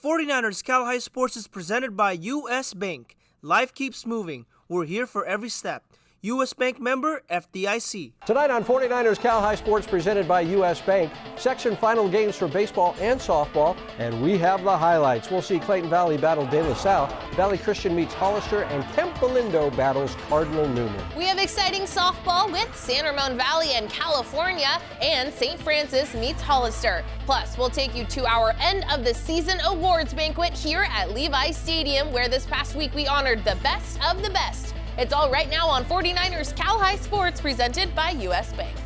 49ers Cal High Sports is presented by U.S. Bank. Life keeps moving. We're here for every step. U.S. Bank member, FDIC. Tonight on 49ers Cal High Sports presented by U.S. Bank, section final games for baseball and softball, and we have the highlights. We'll see Clayton Valley battle De La Salle, Valley Christian meets Hollister, and Campolindo battles Cardinal Newman. We have exciting softball with San Ramon Valley and California, and St. Francis meets Hollister. Plus, we'll take you to our end of the season awards banquet here at Levi Stadium, where this past week we honored the best of the best. It's all right now on 49ers Cal High Sports presented by U.S. Bank.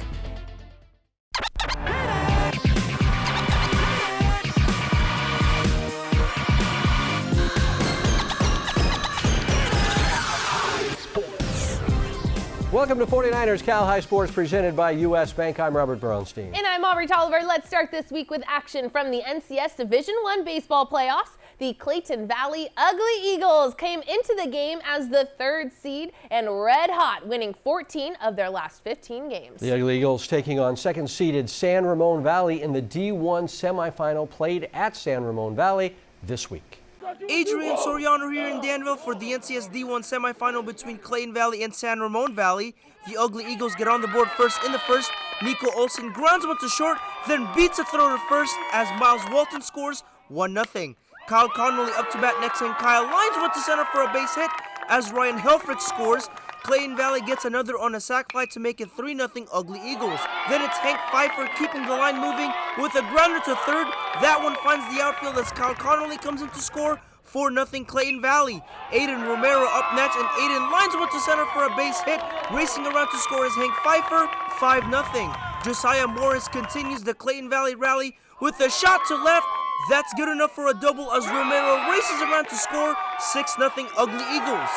Welcome to 49ers Cal High Sports presented by U.S. Bank. I'm Robert Bronstein. And I'm Aubrey Tolliver. Let's start this week with action from the NCS Division I baseball playoffs. The Clayton Valley Ugly Eagles came into the game as the third seed and red hot, winning 14 of their last 15 games. The Ugly Eagles taking on second-seeded San Ramon Valley in the D1 semifinal, played at San Ramon Valley this week. Adrian Soriano here in Danville for the NCS D1 semifinal between Clayton Valley and San Ramon Valley. The Ugly Eagles get on the board first in the first. Nico Olsen grounds one to short, then beats a throw to first as Miles Walton scores 1-0. Kyle Connolly up to bat next, and Kyle lines one to center for a base hit as Ryan Helfrich scores. Clayton Valley gets another on a sac fly to make it 3-0 Ugly Eagles. Then it's Hank Pfeiffer keeping the line moving with a grounder to third. That one finds the outfield as Kyle Connolly comes in to score 4-0 Clayton Valley. Aiden Romero up next, and Aiden lines one to center for a base hit. Racing around to score is Hank Pfeiffer, 5-0. Josiah Morris continues the Clayton Valley rally with a shot to left. That's good enough for a double as Romero races around to score 6-0 Ugly Eagles.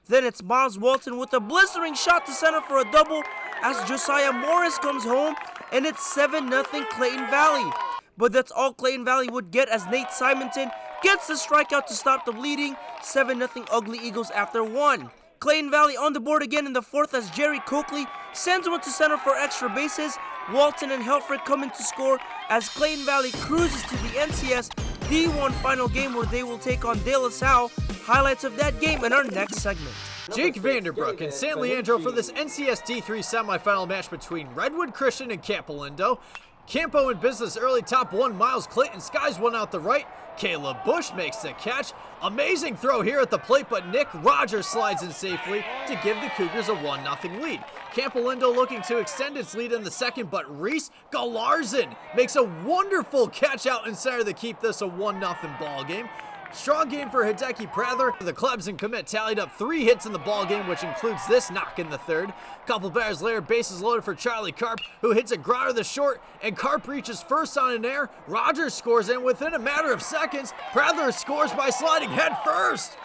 Then it's Miles Walton with a blistering shot to center for a double as Josiah Morris comes home, and it's 7-0 Clayton Valley. But that's all Clayton Valley would get as Nate Simonton gets the strikeout to stop the bleeding. 7-0 Ugly Eagles after one. Clayton Valley on the board again in the fourth as Jerry Coakley sends one to center for extra bases. Walton and Helfrich come in to score as Clayton Valley cruises to the NCS D1 final game where they will take on De La Salle. Highlights of that game in our next segment. Jake Vanderbrook and San Leandro for this NCS D3 semifinal match between Redwood Christian and Campolindo. Campo in business early, top one, Miles Clayton skies one out the right. Caleb Bush makes the catch. Amazing throw here at the plate, but Nick Rogers slides in safely to give the Cougars a 1-0 lead. Campolindo looking to extend its lead in the second, but Reese Galarzen makes a wonderful catch out in center to keep this a 1-0 ball game. Strong game for Hideki Prather. The Clemson commit tallied up 3 hits in the ballgame, which includes this knock in the third. Couple batters later, bases loaded for Charlie Karp, who hits a grounder to short, and Karp reaches first on an air. Rogers scores, and within a matter of seconds, Prather scores by sliding head first.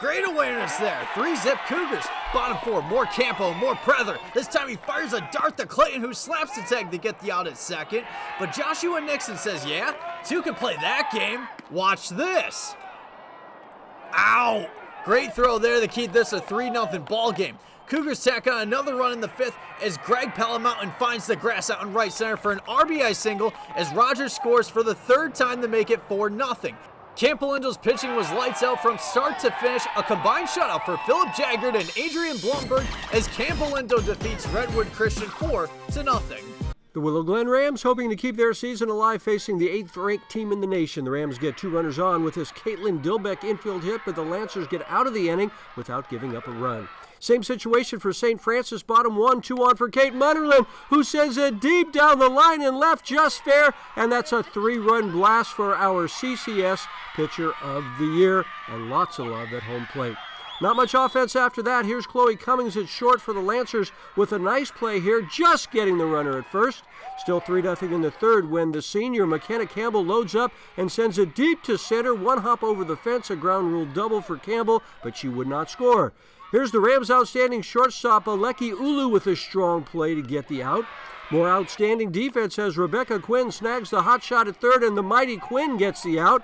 Great awareness there. 3-zip Cougars. Bottom 4, more Campo, more Prather. This time he fires a dart to Clayton, who slaps the tag to get the out at second. But Joshua Nixon says, yeah, 2 can play that game. Watch this. Ow! Great throw there to keep this a 3-0 ball game. Cougars tack on another run in the fifth as Greg Palamountain finds the grass out in right center for an RBI single as Rogers scores for the third time to make it 4-0. Campolindo's pitching was lights out from start to finish, a combined shutout for Philip Jaggard and Adrian Blumberg as Campolindo defeats Redwood Christian 4-0. The Willow Glen Rams hoping to keep their season alive, facing the 8th-ranked team in the nation. The Rams get 2 runners on with this Caitlin Dilbeck infield hit, but the Lancers get out of the inning without giving up a run. Same situation for St. Francis, bottom 1, 2 on for Kate Munnerlin, who sends it deep down the line and left just fair, and that's a 3-run blast for our CCS Pitcher of the Year, and lots of love at home plate. Not much offense after that. Here's Chloe Cummings at short for the Lancers with a nice play here, just getting the runner at first. Still 3-0 in the third when the senior McKenna Campbell loads up and sends it deep to center. One hop over the fence, a ground rule double for Campbell, but she would not score. Here's the Rams' outstanding shortstop, Aleki Ulu, with a strong play to get the out. More outstanding defense as Rebecca Quinn snags the hot shot at third, and the mighty Quinn gets the out.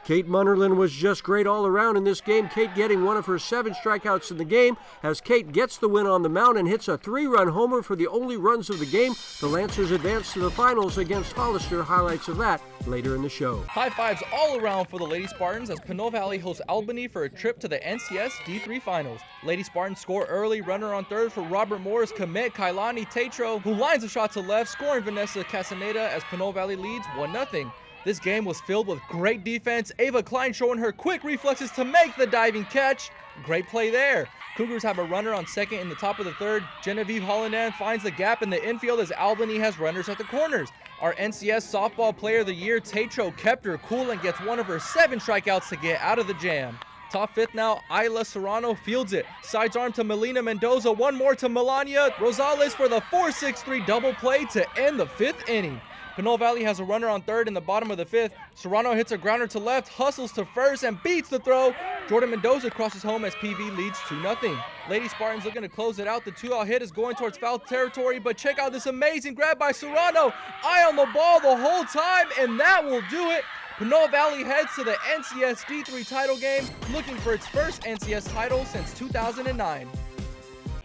Kate Munnerlyn was just great all around in this game. Kate getting one of her 7 strikeouts in the game as Kate gets the win on the mound and hits a 3-run homer for the only runs of the game. The Lancers advance to the finals against Hollister. Highlights of that later in the show. High fives all around for the Lady Spartans as Pinole Valley hosts Albany for a trip to the NCS D3 Finals. Lady Spartans score early, runner on third for Robert Moore's commit Kailani Tatro, who lines a shot to left, scoring Vanessa Casaneda as Pinole Valley leads 1-0. This game was filled with great defense. Ava Klein showing her quick reflexes to make the diving catch. Great play there. Cougars have a runner on second in the top of the third. Genevieve Hollinan finds the gap in the infield as Albany has runners at the corners. Our NCS Softball Player of the Year, Tatro, kept her cool and gets one of her 7 strikeouts to get out of the jam. Top fifth now, Isla Serrano fields it. Sides arm to Melina Mendoza, one more to Melania Rosales for the 4-6-3 double play to end the 5th inning. Pinole Valley has a runner on third in the bottom of the 5th. Serrano hits a grounder to left, hustles to first, and beats the throw. Jordan Mendoza crosses home as PV leads 2-0. Lady Spartans looking to close it out. The 2-out hit is going towards foul territory, but check out this amazing grab by Serrano. Eye on the ball the whole time, and that will do it. Pinole Valley heads to the NCS D3 title game, looking for its first NCS title since 2009.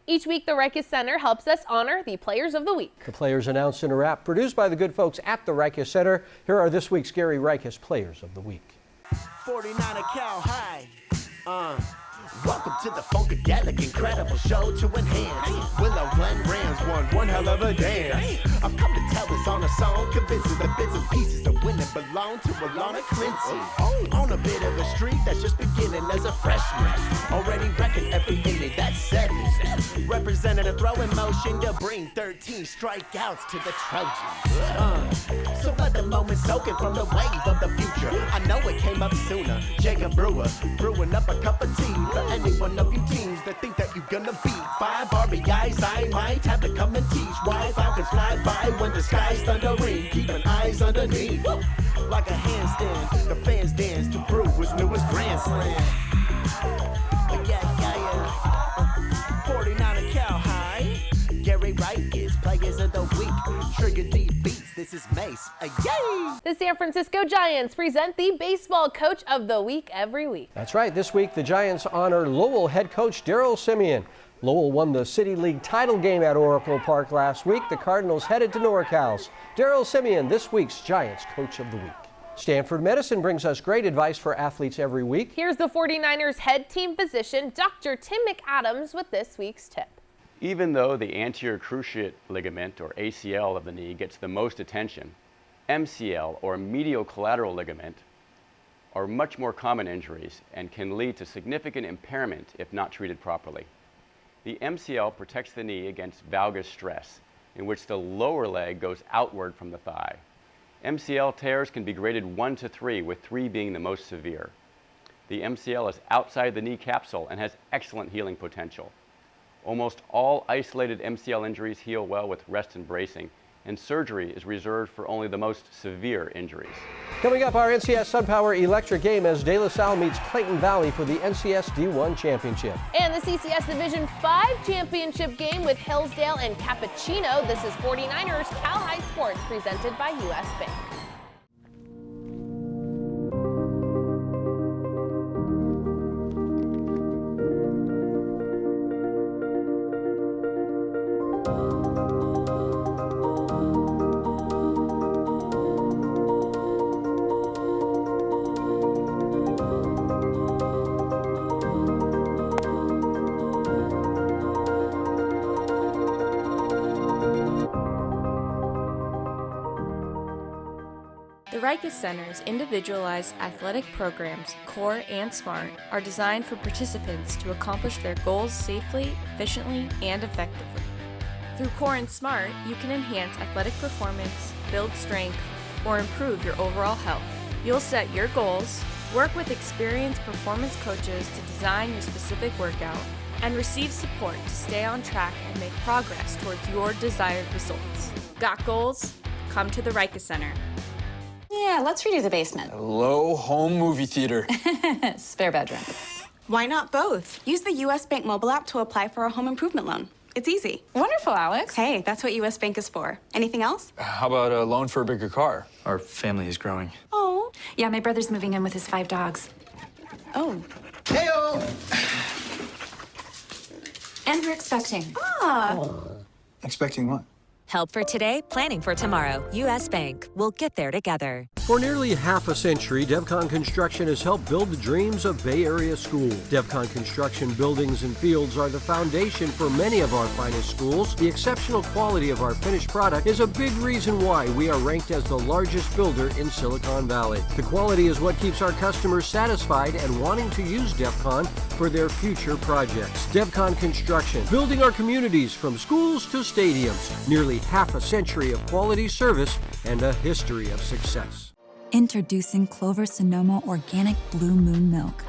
Each week, the Rikus Center helps us honor the Players of the Week. The players announced in a wrap, produced by the good folks at the Rikus Center. Here are this week's Gary Rikus Players of the Week. 49 Cal High. Welcome to the Funkadelic, incredible show to enhance. Willow Glen Rams won one hell of a dance. I've come to tell us on a song, convincing the bits and pieces of winning belong to Alana Clinton. On a bit of a streak that's just beginning as a freshman. Already wrecking every inning, that's 7. Representing a throwing motion to bring 13 strikeouts to the Trojans. So let the moment soak in from the wave of the future. I know it came up sooner. Jacob Brewer, brewing up a cup of tea for any one of you teams that think that you're gonna beat 5 RBIs. I might have to come and teach why Falcons fly by when the sky's thundering, keeping eyes underneath. Like a handstand, the fans dance to Brewer's newest grand slam. Yeah. 49 Cal High. Gary Rikus, Players of the Week. Trigger deep beats, this is Mace. Yay! The San Francisco Giants present the Baseball Coach of the Week every week. That's right. This week, the Giants honor Lowell head coach Daryl Simeon. Lowell won the City League title game at Oracle Park last week. The Cardinals headed to NorCal's. Daryl Simeon, this week's Giants Coach of the Week. Stanford Medicine brings us great advice for athletes every week. Here's the 49ers head team physician, Dr. Tim McAdams, with this week's tip. Even though the anterior cruciate ligament, or ACL, of the knee gets the most attention, MCL, or medial collateral ligament, are much more common injuries and can lead to significant impairment if not treated properly. The MCL protects the knee against valgus stress, in which the lower leg goes outward from the thigh. MCL tears can be graded 1 to 3, with 3 being the most severe. The MCL is outside the knee capsule and has excellent healing potential. Almost all isolated MCL injuries heal well with rest and bracing, and surgery is reserved for only the most severe injuries. Coming up, our NCS SunPower Electric game as De La Salle meets Clayton Valley for the NCS D1 Championship. And the CCS Division 5 Championship game with Hillsdale and Cappuccino. This is 49ers Cal High Sports presented by U.S. Bank. The Rikus Center's individualized athletic programs, Core and Smart, are designed for participants to accomplish their goals safely, efficiently, and effectively. Through Core and Smart, you can enhance athletic performance, build strength, or improve your overall health. You'll set your goals, work with experienced performance coaches to design your specific workout, and receive support to stay on track and make progress towards your desired results. Got goals? Come to the Rikus Center. Yeah, let's redo the basement. Low home movie theater. Spare bedroom. Why not both? Use the U.S. Bank mobile app to apply for a home improvement loan. It's easy. Wonderful, Alex. Hey, that's what U.S. Bank is for. Anything else? How about a loan for a bigger car? Our family is growing. Oh. Yeah, my brother's moving in with his 5 dogs. Oh. Heyo! And we're expecting. Expecting what? Help for today, planning for tomorrow. U.S. Bank. We'll get there together. For nearly half a century, DevCon Construction has helped build the dreams of Bay Area schools. DevCon Construction buildings and fields are the foundation for many of our finest schools. The exceptional quality of our finished product is a big reason why we are ranked as the largest builder in Silicon Valley. The quality is what keeps our customers satisfied and wanting to use DevCon for their future projects. DevCon Construction, building our communities from schools to stadiums. Nearly half a century of quality service and a history of success. Introducing Clover Sonoma Organic Blue Moon Milk.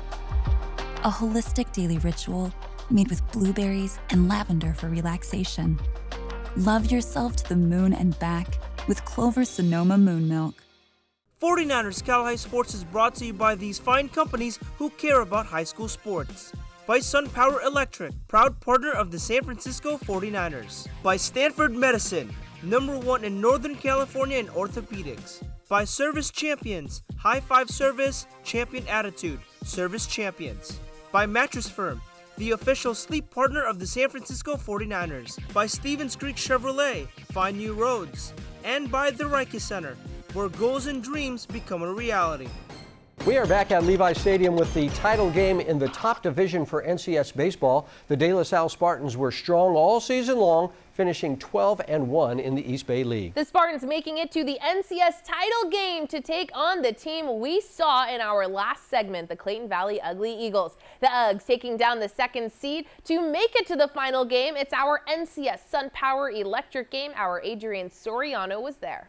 A holistic daily ritual made with blueberries and lavender for relaxation. Love yourself to the moon and back with Clover Sonoma Moon Milk. 49ers Cal High Sports is brought to you by these fine companies who care about high school sports. By SunPower Electric, proud partner of the San Francisco 49ers. By Stanford Medicine, #1 in Northern California in orthopedics. By Service Champions, High Five Service, Champion Attitude, Service Champions. By Mattress Firm, the official sleep partner of the San Francisco 49ers. By Stevens Creek Chevrolet, find new roads. And by the Reich Center, where goals and dreams become a reality. We are back at Levi Stadium with the title game in the top division for NCS baseball. The De La Salle Spartans were strong all season long, finishing 12-1 in the East Bay League. The Spartans making it to the NCS title game to take on the team we saw in our last segment, the Clayton Valley Ugly Eagles. The Uggs taking down the 2nd seed to make it to the final game. It's our NCS SunPower Electric game. Our Adrian Soriano was there.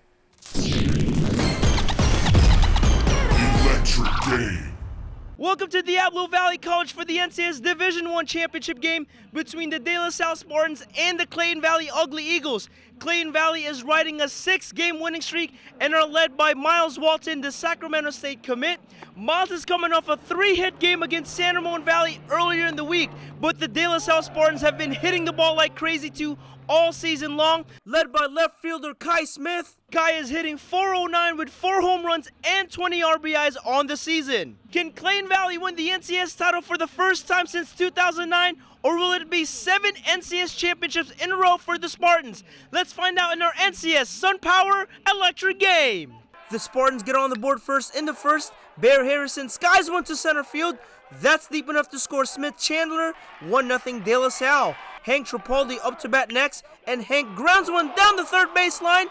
Game. Welcome to Diablo Valley College for the NCS Division I Championship game between the De La Salle Spartans and the Clayton Valley Ugly Eagles. Clayton Valley is riding a 6-game winning streak and are led by Miles Walton, the Sacramento State commit. Miles is coming off a 3-hit game against San Ramon Valley earlier in the week, but the De La Salle Spartans have been hitting the ball like crazy too all season long, led by left fielder Kai Smith. Kai is hitting .409 with 4 home runs and 20 RBIs on the season. Can Clayton Valley win the NCS title for the first time since 2009, or will it be 7 NCS championships in a row for the Spartans? Let's find out in our NCS SunPower Electric game. The Spartans get on the board first in the first. Bear Harrison skies one to center field. That's deep enough to score Smith Chandler. 1-0 De La Salle. Hank Tripaldi up to bat next, and Hank grounds one down the third baseline.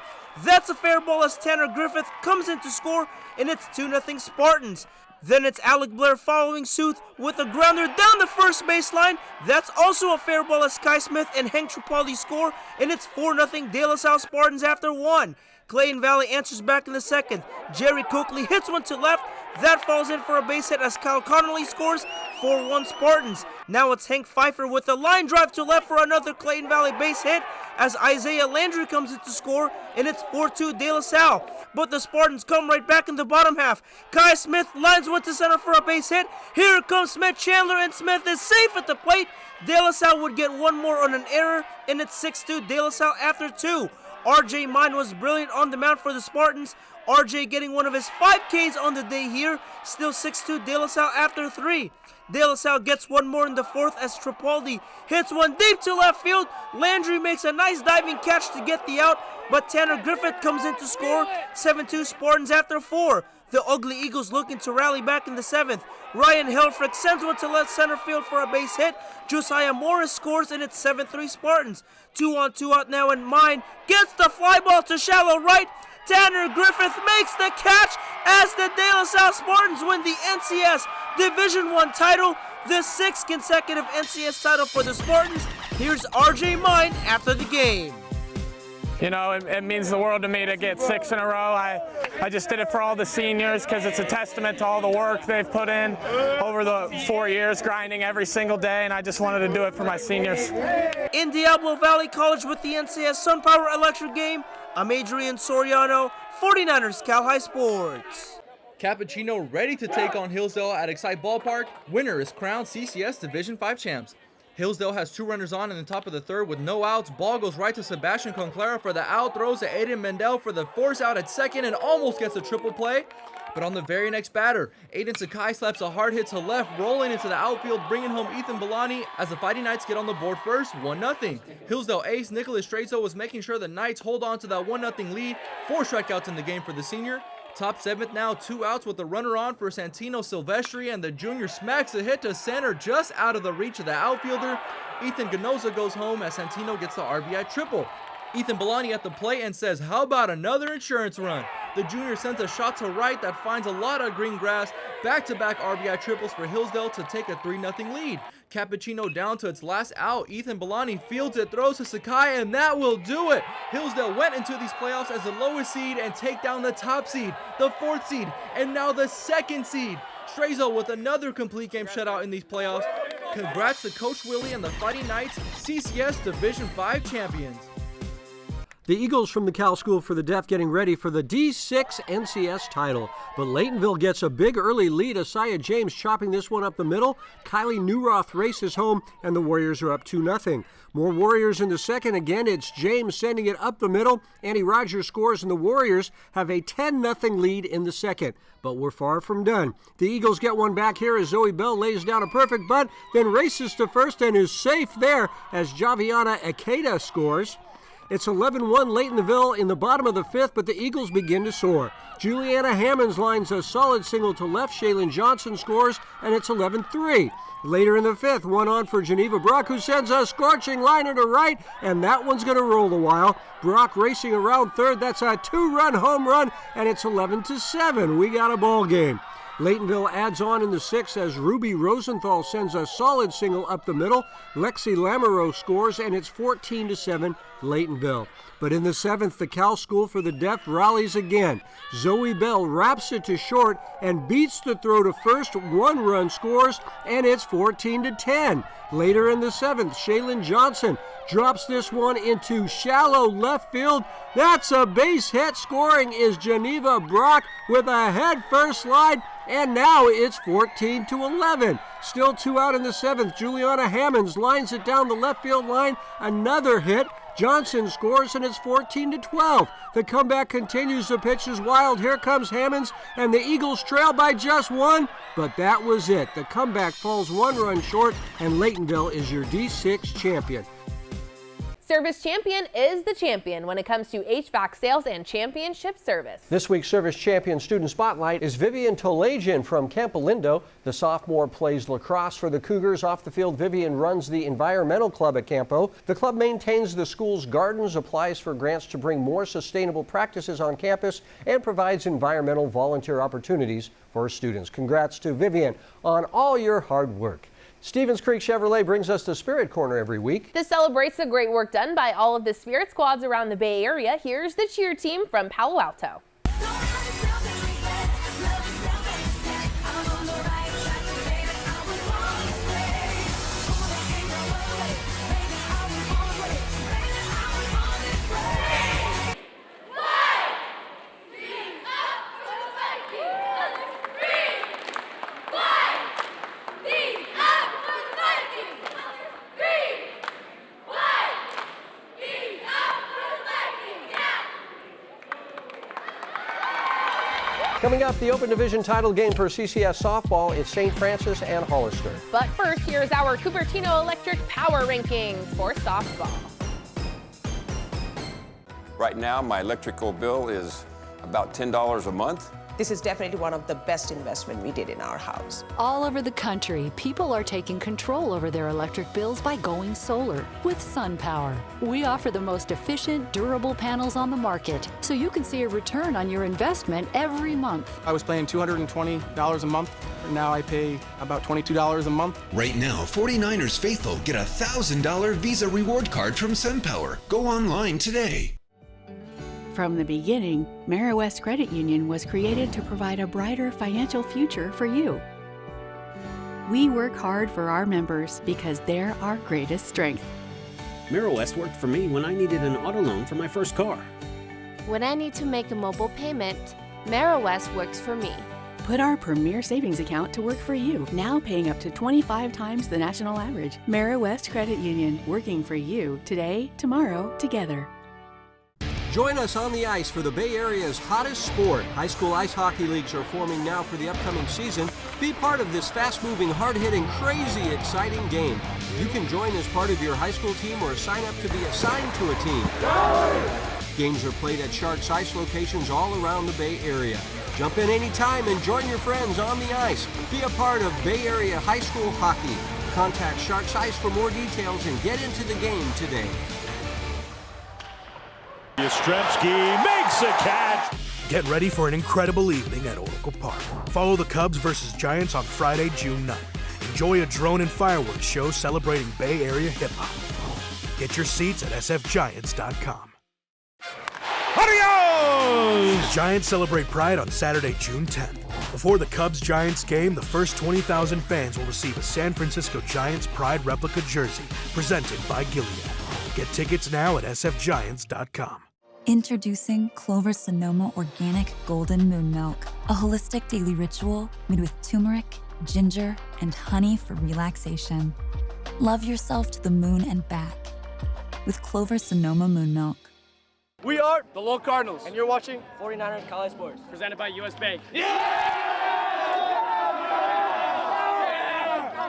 That's a fair ball as Tanner Griffith comes in to score, and it's 2-0 Spartans. Then it's Alec Blair following suit with a grounder down the first baseline. That's also a fair ball as Kai Smith and Hank Tripaldi score, and it's 4-0 De La Salle Spartans after 1. Clayton Valley answers back in the second. Jerry Coakley hits one to left. That falls in for a base hit as Kyle Connolly scores. 4-1 Spartans. Now it's Hank Pfeiffer with a line drive to left for another Clayton Valley base hit as Isaiah Landry comes in to score, and it's 4-2 De La Salle. But the Spartans come right back in the bottom half. Kai Smith lines one to center for a base hit. Here comes Smith Chandler, and Smith is safe at the plate. De La Salle would get one more on an error, and it's 6-2 De La Salle after 2. RJ Mine was brilliant on the mound for the Spartans. RJ getting one of his 5 Ks on the day here. Still 6-2 De La Salle after 3. De La Salle gets one more in the fourth as Tripaldi hits one deep to left field. Landry makes a nice diving catch to get the out, but Tanner Griffith comes in to score. 7-2 Spartans after 4. The Ugly Eagles looking to rally back in the 7th. Ryan Helfrich sends one to left center field for a base hit. Josiah Morris scores, and it's 7-3 Spartans. 2-on-2 out now, and Mine gets the fly ball to shallow right. Tanner Griffith makes the catch as the De La Salle Spartans win the NCS Division I title, the 6th consecutive NCS title for the Spartans. Here's RJ Mine after the game. You know, it means the world to me to get 6 in a row. I just did it for all the seniors because it's a testament to all the work they've put in over the 4 years, grinding every single day, and I just wanted to do it for my seniors. In Diablo Valley College with the NCS SunPower Electric game, I'm Adrian Soriano, 49ers Cal High Sports. Cappuccino ready to take on Hillsdale at Excite Ballpark. Winner is crowned CCS Division 5 champs. Hillsdale has 2 runners on in the top of the 3rd with no outs. Ball goes right to Sebastian Conclara for the out, throws to Aiden Mendel for the force out at second and almost gets a triple play. But on the very next batter, Aiden Sakai slaps a hard hit to left, rolling into the outfield, bringing home Ethan Bellani as the Fighting Knights get on the board first, 1-0. Hillsdale ace Nicholas Strazo was making sure the Knights hold on to that 1-0 lead. 4 strikeouts in the game for the senior. Top 7th now, 2 outs with the runner on for Santino Silvestri, and the junior smacks a hit to center just out of the reach of the outfielder. Ethan Ganoza goes home as Santino gets the RBI triple. Ethan Bellani at the plate and says, how about another insurance run? The junior sends a shot to right that finds a lot of green grass. Back-to-back RBI triples for Hillsdale to take a 3-0 lead. Cappuccino down to its last out. Ethan Bellani fields it, throws to Sakai, and that will do it. Hillsdale went into these playoffs as the lowest seed and take down the top seed, the 4th seed, and now the 2nd seed. Strazo with another complete game shutout in these playoffs. Congrats to Coach Willie and the Fighting Knights, CCS Division 5 champions. The Eagles from the Cal School for the Deaf getting ready for the D6 NCS title. But Laytonville gets a big early lead. Asaya James chopping this one up the middle. Kylie Newroth races home, and the Warriors are up 2-0. More Warriors in the second. Again, it's James sending it up the middle. Annie Rogers scores, and the Warriors have a 10-0 lead in the second. But we're far from done. The Eagles get one back here as Zoe Bell lays down a perfect bunt, then races to first and is safe there as Javiana Akeda scores. It's 11-1 Laytonville in the bottom of the 5th, but the Eagles begin to soar. Juliana Hammonds lines a solid single to left. Shaylin Johnson scores, and it's 11-3. Later in the 5th, one on for Geneva Brock, who sends a scorching liner to right, and that one's going to roll a while. Brock racing around third. That's a 2-run home run, and it's 11-7. We got a ball game. Laytonville adds on in the 6th as Ruby Rosenthal sends a solid single up the middle. Lexi Lamoureux scores, and it's 14-7 Laytonville. But in the 7th, the Cal School for the Deaf rallies again. Zoe Bell wraps it to short and beats the throw to first. 1-run scores, and it's 14-10. Later in the 7th, Shaylin Johnson drops this one into shallow left field. That's a base hit. Scoring is Geneva Brock with a head-first slide, and now it's 14-11. Still 2 out in the 7th. Juliana Hammonds lines it down the left field line. Another hit. Johnson scores, and it's 14-12. The comeback continues. The pitch is wild. Here comes Hammonds, and the Eagles trail by just 1. But that was it. The comeback falls 1 run short, and Laytonville is your D6 champion. Service Champion is the champion when it comes to HVAC sales and championship service. This week's Service Champion Student Spotlight is Vivian Tolajian from Campo Lindo. The sophomore plays lacrosse for the Cougars. Off the field, Vivian runs the Environmental Club at Campo. The club maintains the school's gardens, applies for grants to bring more sustainable practices on campus, and provides environmental volunteer opportunities for students. Congrats to Vivian on all your hard work. Stevens Creek Chevrolet brings us the Spirit Corner every week. This celebrates the great work done by all of the Spirit squads around the Bay Area. Here's the cheer team from Palo Alto. Coming up, the Open Division title game for CCS softball is St. Francis and Hollister. But first, here's our Cupertino Electric Power Rankings for softball. Right now, my electrical bill is about $10 a month. This is definitely one of the best investments we did in our house. All over the country, people are taking control over their electric bills by going solar with SunPower. We offer the most efficient, durable panels on the market, so you can see a return on your investment every month. I was paying $220 a month. Now I pay about $22 a month. Right now, 49ers faithful get a $1,000 Visa reward card from SunPower. Go online today. From the beginning, Meriwest Credit Union was created to provide a brighter financial future for you. We work hard for our members because they're our greatest strength. Meriwest worked for me when I needed an auto loan for my first car. When I need to make a mobile payment, Meriwest works for me. Put our premier savings account to work for you, now paying up to 25 times the national average. West Credit Union, working for you today, tomorrow, together. Join us on the ice for the Bay Area's hottest sport. High school ice hockey leagues are forming now for the upcoming season. Be part of this fast-moving, hard-hitting, crazy, exciting game. You can join as part of your high school team or sign up to be assigned to a team. Games are played at Sharks Ice locations all around the Bay Area. Jump in anytime and join your friends on the ice. Be a part of Bay Area high school hockey. Contact Sharks Ice for more details and get into the game today. Yastrzemski makes a catch. Get ready for an incredible evening at Oracle Park. Follow the Cubs versus Giants on Friday, June 9th. Enjoy a drone and fireworks show celebrating Bay Area hip-hop. Get your seats at sfgiants.com. Adios! The Giants celebrate Pride on Saturday, June 10th. Before the Cubs-Giants game, the first 20,000 fans will receive a San Francisco Giants Pride replica jersey presented by Gilead. Get tickets now at sfgiants.com. Introducing Clover Sonoma Organic Golden Moon Milk, a holistic daily ritual made with turmeric, ginger, and honey for relaxation. Love yourself to the moon and back with Clover Sonoma Moon Milk. We are the Lowell Cardinals, and you're watching 49ers College Sports, presented by U.S. Bank.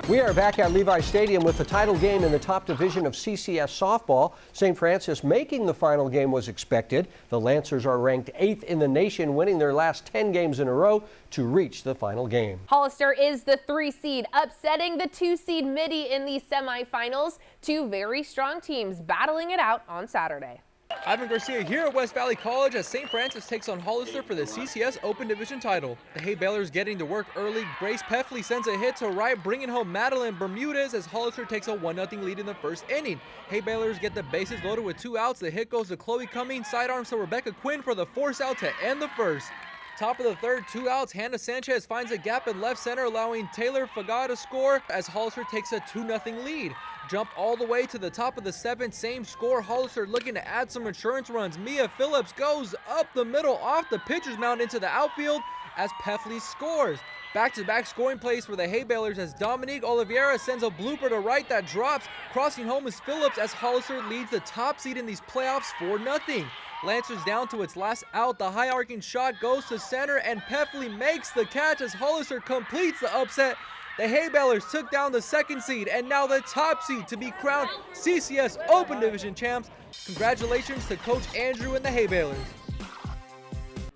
We are back at Levi Stadium with the title game in the top division of CCS softball. St. Francis making the final game was expected. The Lancers are ranked 8th in the nation, winning their last 10 games in a row to reach the final game. Hollister is the 3 seed, upsetting the 2 seed Midi in the semifinals. Two very strong teams battling it out on Saturday. Ivan Garcia here at West Valley College as St. Francis takes on Hollister for the CCS Open Division title. The Hay Baylors getting to work early. Grace Peffley sends a hit to right, bringing home Madeline Bermudez as Hollister takes a 1-0 lead in the first inning. Hay Baylors get the bases loaded with 2 outs. The hit goes to Chloe Cummings, sidearms to Rebecca Quinn for the force out to end the first. Top of the third, 2 outs. Hannah Sanchez finds a gap in left center, allowing Taylor Faga to score as Hollister takes a 2-0 lead. Jump all the way to the top of the 7th, same score. Hollister looking to add some insurance runs. Mia Phillips goes up the middle off the pitcher's mound into the outfield as Peffley scores. Back-to-back scoring plays for the Hay Baylors as Dominique Oliveira sends a blooper to right that drops. Crossing home is Phillips as Hollister leads the top seed in these playoffs 4-0. Lancers down to its last out. The high arcing shot goes to center and Peffley makes the catch as Hollister completes the upset. The Hay Baylors took down the 2nd seed and now the top seed to be crowned CCS Open Division champs. Congratulations to Coach Andrew and the Hay Baylors.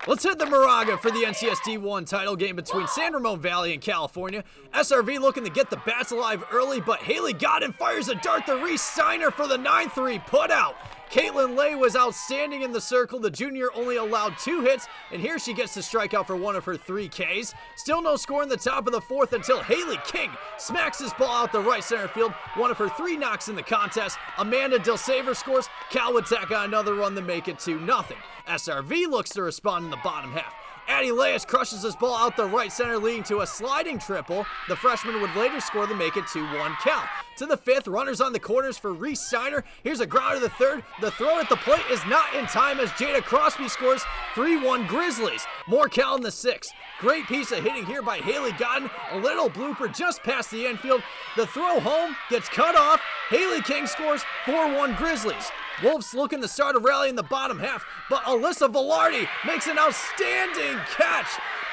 Let's hit the Moraga for the NCS D1 title game between San Ramon Valley and California. SRV looking to get the bats alive early, but Haley Godden fires a dart to Reese Steiner for the 9-3 putout. Caitlin Lay was outstanding in the circle. The junior only allowed 2 hits, and here she gets to strike out for one of her 3 Ks. Still no score in the top of the 4th until Haley King smacks this ball out the right center field. One of her 3 knocks in the contest. Amanda Dilsaver scores. Cal would tack on another run to make it 2-0. SRV looks to respond in the bottom half. Addie Leyes crushes this ball out the right center, leading to a sliding triple. The freshman would later score to make it 2-1 Cal. To the 5th, runners on the corners for Reese Steiner. Here's a ground to the 3rd. The throw at the plate is not in time as Jada Crosby scores 3-1 Grizzlies. More Cal in the 6th. Great piece of hitting here by Haley Godden. A little blooper just past the infield. The throw home gets cut off. Haley King scores 4-1 Grizzlies. Wolves looking to start a rally in the bottom half, but Alyssa Velarde makes an outstanding catch.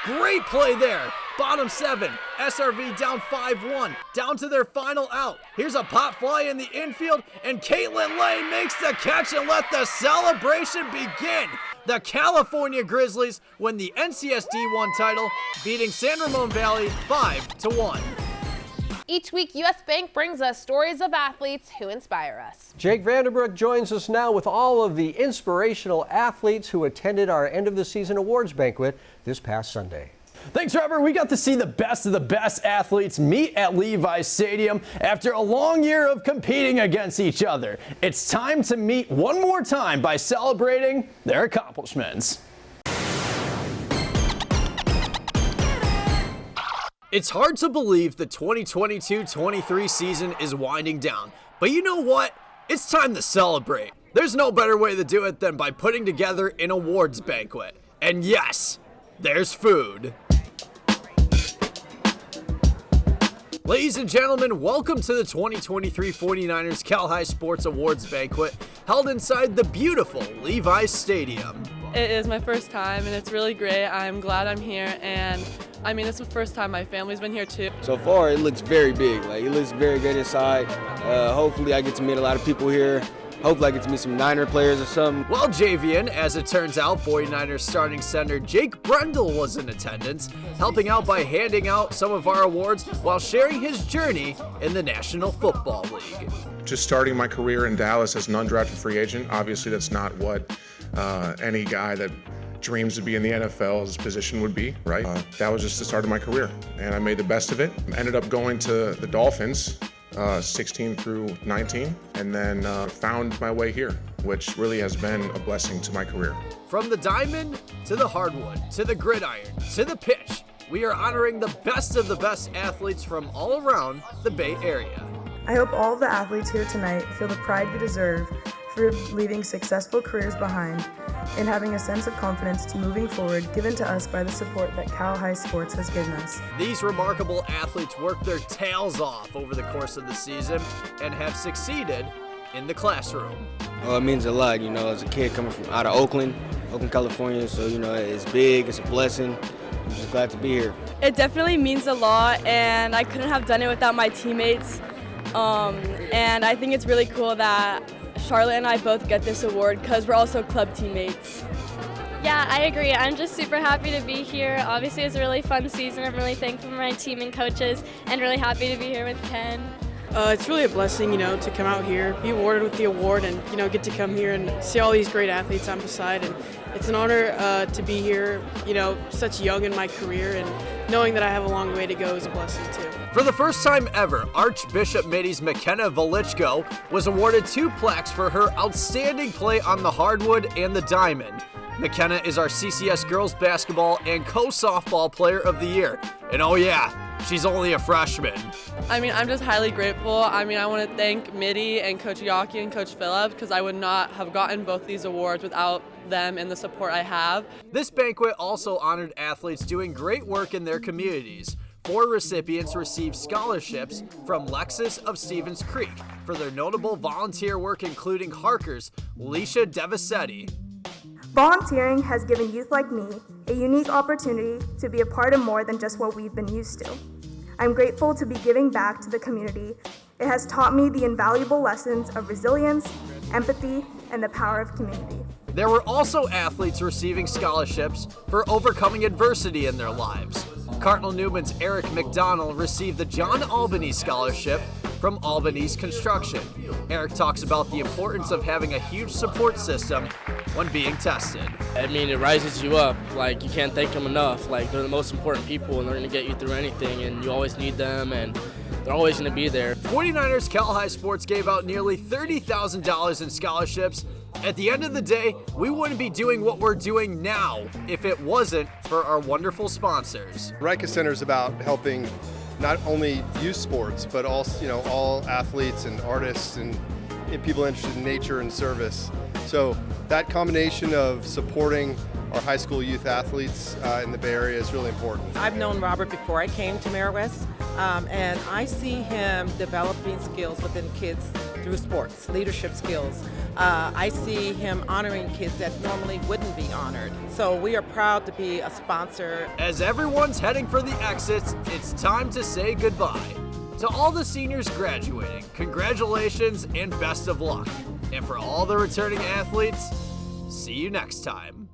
Great play there. Bottom 7, SRV down 5-1, down to their final out. Here's a pop fly in the infield, and Caitlin Lay makes the catch and let the celebration begin. The California Grizzlies win the NCS D1 title, beating San Ramon Valley 5-1. Each week, U.S. Bank brings us stories of athletes who inspire us. Jake Vanderbrook joins us now with all of the inspirational athletes who attended our end-of-the-season awards banquet this past Sunday. Thanks, Robert. We got to see the best of the best athletes meet at Levi Stadium after a long year of competing against each other. It's time to meet one more time by celebrating their accomplishments. It's hard to believe the 2022-23 season is winding down, but you know what? It's time to celebrate. There's no better way to do it than by putting together an awards banquet. And yes, there's food. Ladies and gentlemen, welcome to the 2023 49ers Cal High Sports Awards Banquet, held inside the beautiful Levi's Stadium. It is my first time, and it's really great. I'm glad I'm here, and I mean, it's the first time my family's been here too. So far, it looks very big. Like, it looks very good inside. Hopefully, I get to meet a lot of people here. Hopefully, I get to meet some Niner players or something. Well, Javian, as it turns out, 49ers starting center Jake Brendel was in attendance, helping out by handing out some of our awards while sharing his journey in the National Football League. Just starting my career in Dallas as an undrafted free agent, obviously that's not what any guy that dreams to be in the NFL's position would be, right? That was just the start of my career, and I made the best of it. Ended up going to the Dolphins, 16 through 19, and then found my way here, which really has been a blessing to my career. From the diamond to the hardwood, to the gridiron, to the pitch, we are honoring the best of the best athletes from all around the Bay Area. I hope all of the athletes here tonight feel the pride you deserve for leaving successful careers behind and having a sense of confidence to moving forward given to us by the support that Cal High Sports has given us. These remarkable athletes worked their tails off over the course of the season and have succeeded in the classroom. Oh, it means a lot, as a kid coming from out of Oakland, California, so, it's big, it's a blessing. I'm just glad to be here. It definitely means a lot, and I couldn't have done it without my teammates. And I think it's really cool that Charlotte and I both get this award because we're also club teammates. Yeah, I agree. I'm just super happy to be here. Obviously, it's a really fun season. I'm really thankful for my team and coaches and really happy to be here with Ken. It's really a blessing, to come out here, be awarded with the award, and, get to come here and see all these great athletes I'm beside. And it's an honor to be here, such young in my career, and knowing that I have a long way to go is a blessing, too. For the first time ever, Archbishop Mitty's McKenna Velichko was awarded 2 plaques for her outstanding play on the hardwood and the diamond. McKenna is our CCS girls basketball and co-softball player of the year. And oh yeah, she's only a freshman. I mean, I'm just highly grateful. I want to thank Mitty and Coach Yaki and Coach Phillips because I would not have gotten both these awards without them and the support I have. This banquet also honored athletes doing great work in their communities. 4 recipients received scholarships from Lexus of Stevens Creek for their notable volunteer work, including Harker's Leisha Devisetti. Volunteering has given youth like me a unique opportunity to be a part of more than just what we've been used to. I'm grateful to be giving back to the community. It has taught me the invaluable lessons of resilience, empathy, and the power of community. There were also athletes receiving scholarships for overcoming adversity in their lives. Cardinal Newman's Eric McDonald received the John Albany Scholarship from Albany's Construction. Eric talks about the importance of having a huge support system when being tested. It rises you up. You can't thank them enough. They're the most important people, and they're going to get you through anything, and you always need them, and they're always going to be there. 49ers Cal High Sports gave out nearly $30,000 in scholarships. At the end of the day, we wouldn't be doing what we're doing now if it wasn't for our wonderful sponsors. Rika Center is about helping not only youth sports, but also, all athletes and artists and people interested in nature and service. So that combination of supporting our high school youth athletes in the Bay Area is really important. I've known Robert before I came to Marist, and I see him developing skills within kids through sports, leadership skills. I see him honoring kids that normally wouldn't be honored. So we are proud to be a sponsor. As everyone's heading for the exits, it's time to say goodbye. To all the seniors graduating, congratulations and best of luck. And for all the returning athletes, see you next time.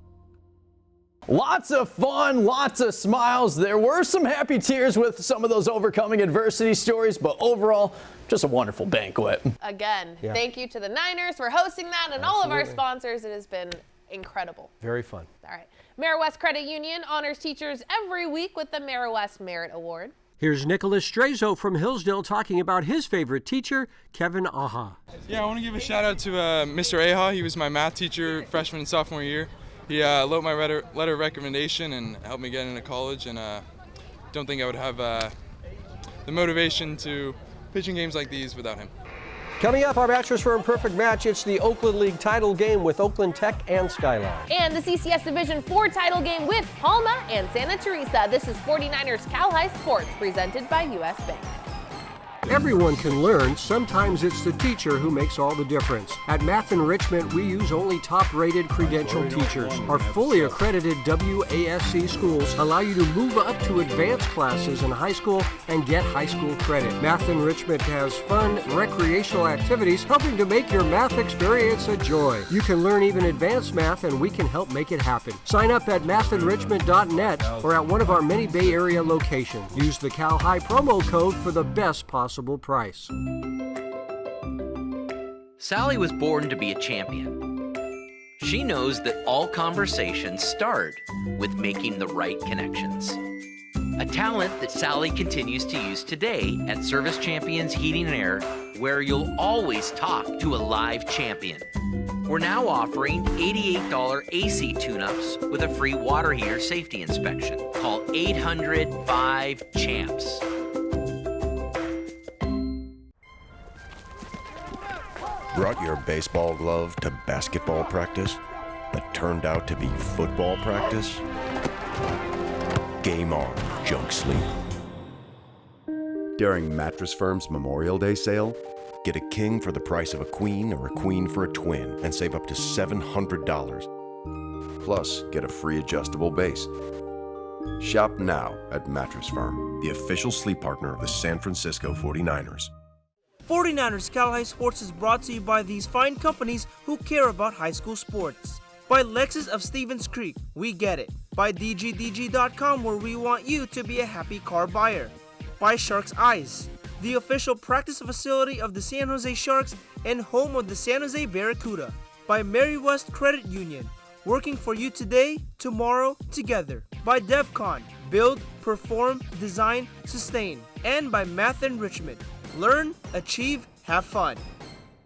Lots of fun, lots of smiles. There were some happy tears with some of those overcoming adversity stories, but overall, just a wonderful banquet. Again, thank you to the Niners for hosting that and all of our sponsors. It has been incredible. Very fun. All right. Marist Credit Union honors teachers every week with the Marist Merit Award. Here's Nicholas Strazo from Hillsdale talking about his favorite teacher, Kevin Aha. Yeah, I want to give a shout out to Mr. Aha. He was my math teacher freshman and sophomore year. He wrote my letter of recommendation and helped me get into college, and don't think I would have the motivation to pitch in games like these without him. Coming up, our Bachelors for Imperfect match, it's the Oakland League title game with Oakland Tech and Skyline. And the CCS Division 4 title game with Palma and Santa Teresa. This is 49ers Cal High Sports, presented by U.S. Bank. Everyone can learn. Sometimes it's the teacher who makes all the difference. At Math Enrichment, we use only top-rated credentialed teachers. Our fully accredited WASC schools allow you to move up to advanced classes in high school and get high school credit. Math Enrichment has fun, recreational activities helping to make your math experience a joy. You can learn even advanced math, and we can help make it happen. Sign up at mathenrichment.net or at one of our many Bay Area locations. Use the Cal High promo code for the best possible price. Sally was born to be a champion. She knows that all conversations start with making the right connections. A talent that Sally continues to use today at Service Champions Heating and Air, where you'll always talk to a live champion. We're now offering $88 AC tune-ups with a free water heater safety inspection. Call 800-5-CHAMPS. Brought your baseball glove to basketball practice, but turned out to be football practice? Game on, junk sleep. During Mattress Firm's Memorial Day sale, get a king for the price of a queen or a queen for a twin and save up to $700. Plus, get a free adjustable base. Shop now at Mattress Firm, the official sleep partner of the San Francisco 49ers. 49ers Cal High Sports is brought to you by these fine companies who care about high school sports. By Lexus of Stevens Creek, we get it. By DGDG.com, where we want you to be a happy car buyer. By Sharks Eyes, the official practice facility of the San Jose Sharks and home of the San Jose Barracuda. By Mary West Credit Union, working for you today, tomorrow, together. By DevCon, build, perform, design, sustain. And by Math Enrichment, learn, achieve, have fun.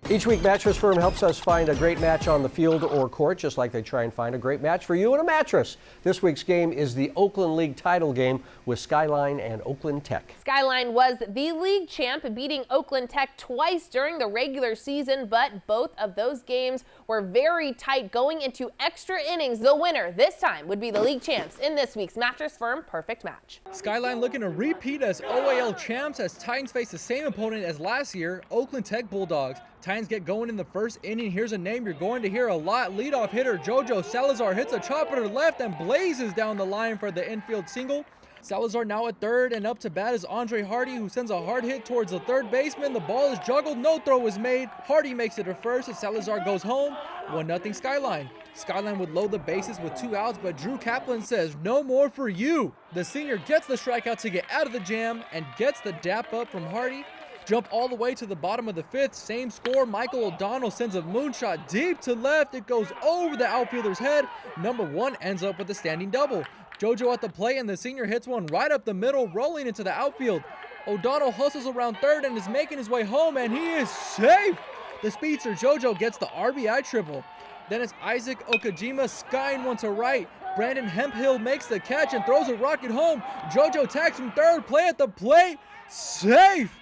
Each week, Mattress Firm helps us find a great match on the field or court, just like they try and find a great match for you and a mattress. This week's game is the Oakland League title game with Skyline and Oakland Tech. Skyline was the league champ, beating Oakland Tech twice during the regular season, but both of those games were very tight going into extra innings. The winner this time would be the league champs in this week's Mattress Firm Perfect Match. Skyline looking to repeat as OAL champs as Titans face the same opponent as last year, Oakland Tech Bulldogs. Titans get going in the first inning. Here's a name you're going to hear a lot. Leadoff hitter Jojo Salazar hits a chopper to left and blazes down the line for the infield single. Salazar now at third, and up to bat is Andre Hardy, who sends a hard hit towards the third baseman. The ball is juggled, no throw is made. Hardy makes it to first as Salazar goes home. 1-0 Skyline. Skyline would load the bases with 2 outs, but Drew Kaplan says, "No more for you." The senior gets the strikeout to get out of the jam and gets the dap up from Hardy. Jump all the way to the bottom of the 5th. Same score. Michael O'Donnell sends a moonshot deep to left. It goes over the outfielder's head. Number 1 ends up with a standing double. JoJo at the plate, and the senior hits one right up the middle, rolling into the outfield. O'Donnell hustles around third and is making his way home, and he is safe. The speedster JoJo gets the RBI triple. Then it's Isaac Okajima skying one to right. Brandon Hemphill makes the catch and throws a rocket home. JoJo tags from third, play at the plate, safe.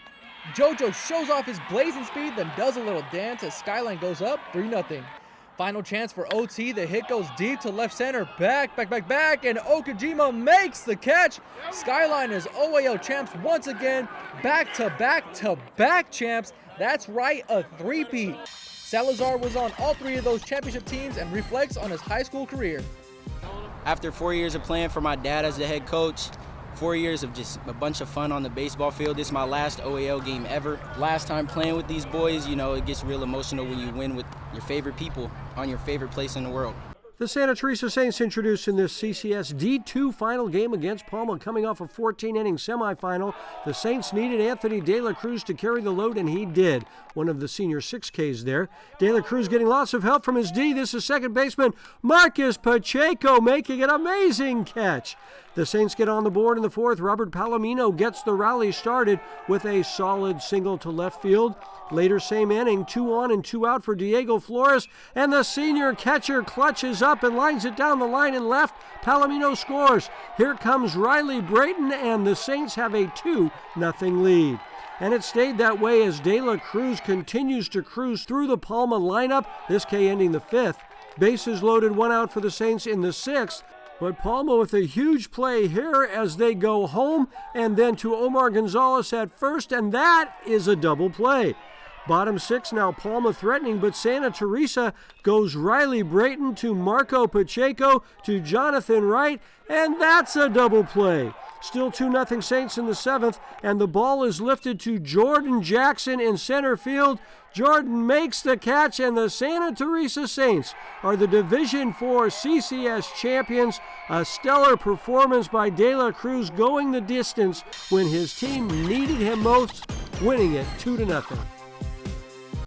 JoJo shows off his blazing speed, then does a little dance as Skyline goes up 3-0. Final chance for OT. The hit goes deep to left center. Back, and Okajima makes the catch. Skyline is OAL champs once again. Back-to-back champs. That's right, a three-peat. Salazar was on all 3 of those championship teams and reflects on his high school career. After 4 years of playing for my dad as the head coach, 4 years of just a bunch of fun on the baseball field. This is my last OAL game ever. Last time playing with these boys, you know, it gets real emotional when you win with your favorite people on your favorite place in the world. The Santa Teresa Saints introduced in this CCS D2 final game against Palma, coming off a 14-inning semifinal. The Saints needed Anthony De La Cruz to carry the load, and he did. One of the senior 6Ks there. De La Cruz getting lots of help from his D. This is second baseman Marcus Pacheco making an amazing catch. The Saints get on the board in the 4th. Robert Palomino gets the rally started with a solid single to left field. Later same inning, 2 on and 2 out for Diego Flores, and the senior catcher clutches up and lines it down the line and left. Palomino scores. Here comes Riley Brayton, and the Saints have a 2-0 lead. And it stayed that way as De La Cruz continues to cruise through the Palma lineup, this K ending the 5th. Bases loaded, 1 out for the Saints in the 6th. But Palma with a huge play here as they go home, and then to Omar Gonzalez at first, and that is a double play. Bottom 6 now, Palma threatening, but Santa Teresa goes Riley Brayton to Marco Pacheco to Jonathan Wright, and that's a double play. Still 2-0 Saints in the 7th, and the ball is lifted to Jordan Jackson in center field. Jordan makes the catch, and the Santa Teresa Saints are the Division IV CCS champions. A stellar performance by De La Cruz, going the distance when his team needed him most, winning it 2-0.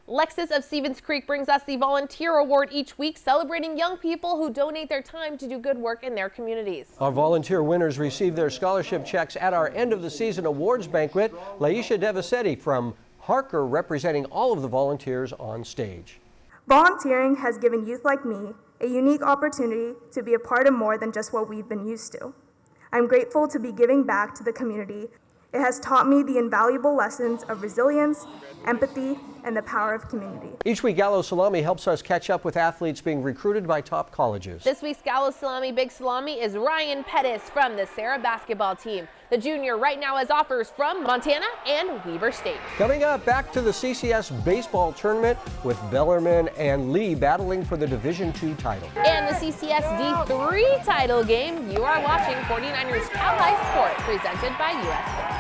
Lexus of Stevens Creek brings us the Volunteer Award each week, celebrating young people who donate their time to do good work in their communities. Our volunteer winners receive their scholarship checks at our end of the season awards banquet. Laisha Devasetti from Harker representing all of the volunteers on stage. Volunteering has given youth like me a unique opportunity to be a part of more than just what we've been used to. I'm grateful to be giving back to the community. It has taught me the invaluable lessons of resilience, empathy, and the power of community. Each week, Gallo Salami helps us catch up with athletes being recruited by top colleges. This week's Gallo Salami Big Salami is Ryan Pettis from the Sarah basketball team. The junior right now has offers from Montana and Weber State. Coming up, back to the CCS baseball tournament with Bellarmine and Lee battling for the Division II title. And the CCS D3 title game, you are watching 49ers Cal High Sport, presented by US.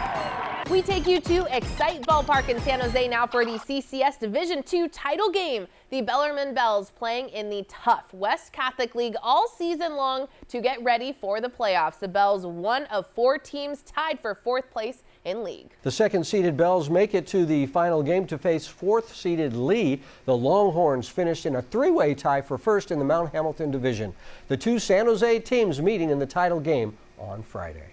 We take you to Excite Ballpark in San Jose now for the CCS Division II title game. The Bellarmine Bells playing in the tough West Catholic League all season long to get ready for the playoffs. The Bells, one of 4 teams tied for 4th place in league. The second-seeded Bells make it to the final game to face 4th-seeded Lee. The Longhorns finished in a 3-way tie for first in the Mount Hamilton Division. The 2 San Jose teams meeting in the title game on Friday.